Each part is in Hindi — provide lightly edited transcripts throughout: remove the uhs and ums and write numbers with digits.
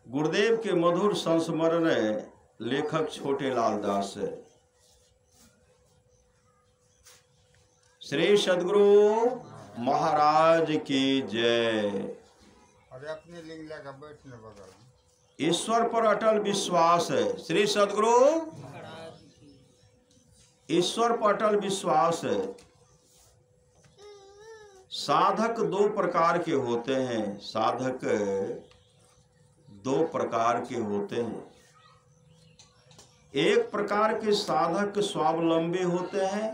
गुरुदेव के मधुर संस्मरण लेखक छोटे लाल दास। श्री सद्गुरु महाराज की जय। अरे अपनी लिंग लगा बैठने बगल। ईश्वर पर अटल विश्वास है। श्री सद्गुरु ईश्वर पर अटल विश्वास है। साधक दो प्रकार के होते हैं। साधक दो प्रकार के होते हैं। एक प्रकार के साधक स्वावलंबी होते हैं।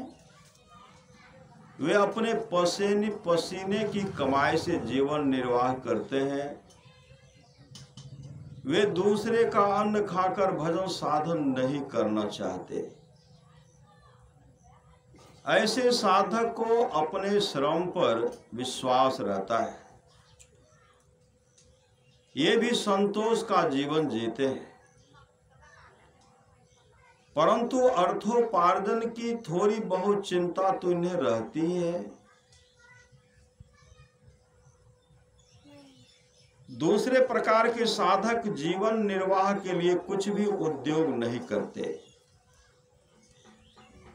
वे अपने पसीने की कमाई से जीवन निर्वाह करते हैं। वे दूसरे का अन्न खाकर भजन साधन नहीं करना चाहते। ऐसे साधक को अपने श्रम पर विश्वास रहता है। ये भी संतोष का जीवन जीते हैं, परंतु अर्थोपार्जन की थोड़ी बहुत चिंता तो इन्हें रहती है। दूसरे प्रकार के साधक जीवन निर्वाह के लिए कुछ भी उद्योग नहीं करते।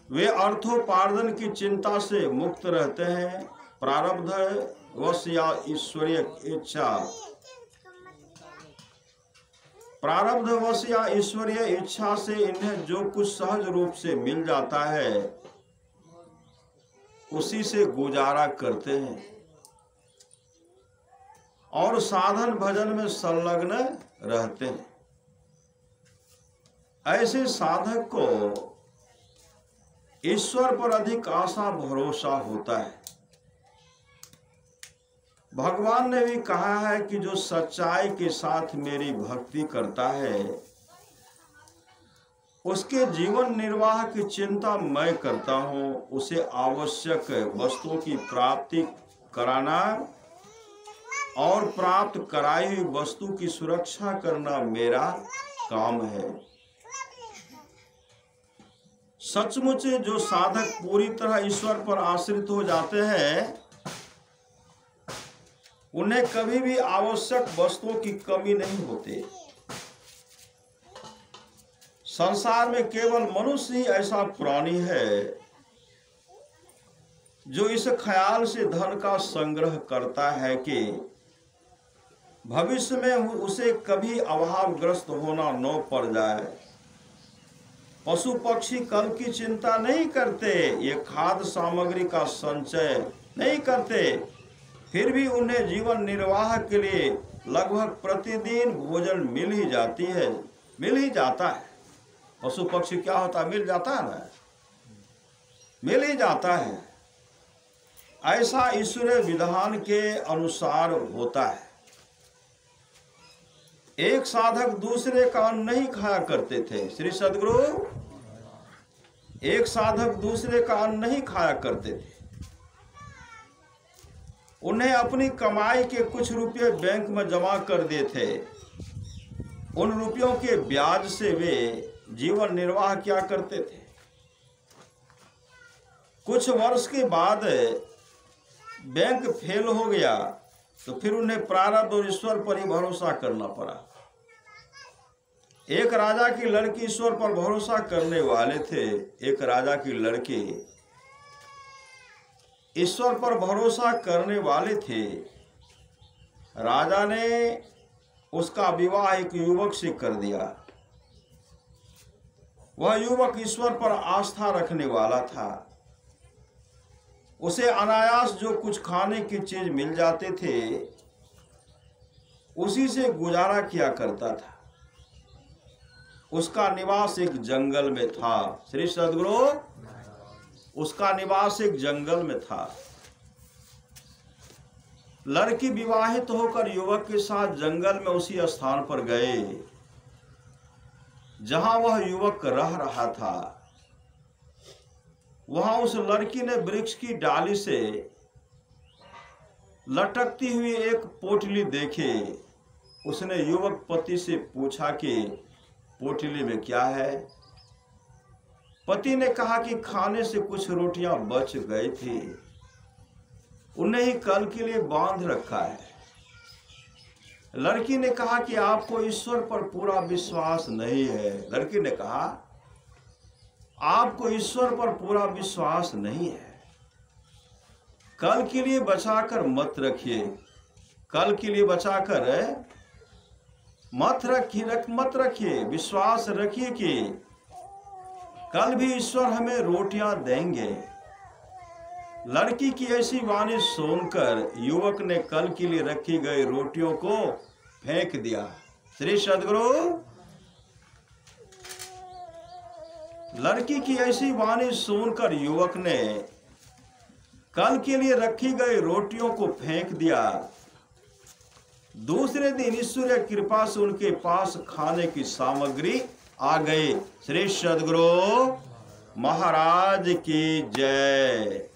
वे अर्थोपार्जन की चिंता से मुक्त रहते हैं। प्रारब्ध वश या ईश्वरीय इच्छा से इन्हें जो कुछ सहज रूप से मिल जाता है उसी से गुजारा करते हैं और साधन भजन में संलग्न रहते हैं। ऐसे साधक को ईश्वर पर अधिक आशा भरोसा होता है। भगवान ने भी कहा है कि जो सच्चाई के साथ मेरी भक्ति करता है उसके जीवन निर्वाह की चिंता मैं करता हूँ। उसे आवश्यक वस्तुओं की प्राप्ति कराना और प्राप्त कराई हुई वस्तु की सुरक्षा करना मेरा काम है। सचमुच जो साधक पूरी तरह ईश्वर पर आश्रित हो जाते हैं उन्हें कभी भी आवश्यक वस्तुओं की कमी नहीं होती। संसार में केवल मनुष्य ही ऐसा प्राणी है जो इस ख्याल से धन का संग्रह करता है कि भविष्य में उसे कभी अभावग्रस्त होना न पड़ जाए। पशु पक्षी कल की चिंता नहीं करते, ये खाद्य सामग्री का संचय नहीं करते, फिर भी उन्हें जीवन निर्वाह के लिए लगभग प्रतिदिन भोजन मिल ही जाता है। पशु पक्षी क्या होता है, मिल जाता है ना, मिल ही जाता है। ऐसा ईश्वरीय विधान के अनुसार होता है। एक साधक दूसरे का अन्न नहीं खाया करते थे। श्री सद्गुरु एक साधक दूसरे का अन्न नहीं खाया करते थे। उन्हें अपनी कमाई के कुछ रुपये बैंक में जमा कर दिए थे। उन रुपयों के ब्याज से वे जीवन निर्वाह किया करते थे। कुछ वर्ष के बाद बैंक फेल हो गया तो फिर उन्हें प्रारब्ध और ईश्वर पर ही भरोसा करना पड़ा। एक राजा की लड़की ईश्वर पर भरोसा करने वाले थे। एक राजा की लड़की ईश्वर पर भरोसा करने वाले थे। राजा ने उसका विवाह एक युवक से कर दिया। वह युवक ईश्वर पर आस्था रखने वाला था। उसे अनायास जो कुछ खाने की चीज मिल जाते थे उसी से गुजारा किया करता था। उसका निवास एक जंगल में था। श्री सद्गुरु उसका निवास एक जंगल में था। लड़की विवाहित होकर युवक के साथ जंगल में उसी स्थान पर गए जहां वह युवक रह रहा था। वहां उस लड़की ने वृक्ष की डाली से लटकती हुई एक पोटली देखी। उसने युवक पति से पूछा कि पोटली में क्या है। पति ने कहा कि खाने से कुछ रोटियां बच गई थी, उन्हें ही कल के लिए बांध रखा है। लड़की ने कहा कि आपको ईश्वर पर पूरा विश्वास नहीं है। लड़की ने कहा आपको ईश्वर पर पूरा विश्वास नहीं है, कल के लिए बचाकर मत रखिए, कल के लिए बचाकर मत रखिए, विश्वास रखिए कि कल भी ईश्वर हमें रोटियां देंगे। लड़की की ऐसी वाणी सुनकर युवक ने कल के लिए रखी गई रोटियों को फेंक दिया। श्री सद्गुरु, लड़की की ऐसी वाणी सुनकर युवक ने कल के लिए रखी गई रोटियों को फेंक दिया। दूसरे दिन ईश्वरीय कृपा से उनके पास खाने की सामग्री आ गई। श्री सद्गुरु महाराज की जय।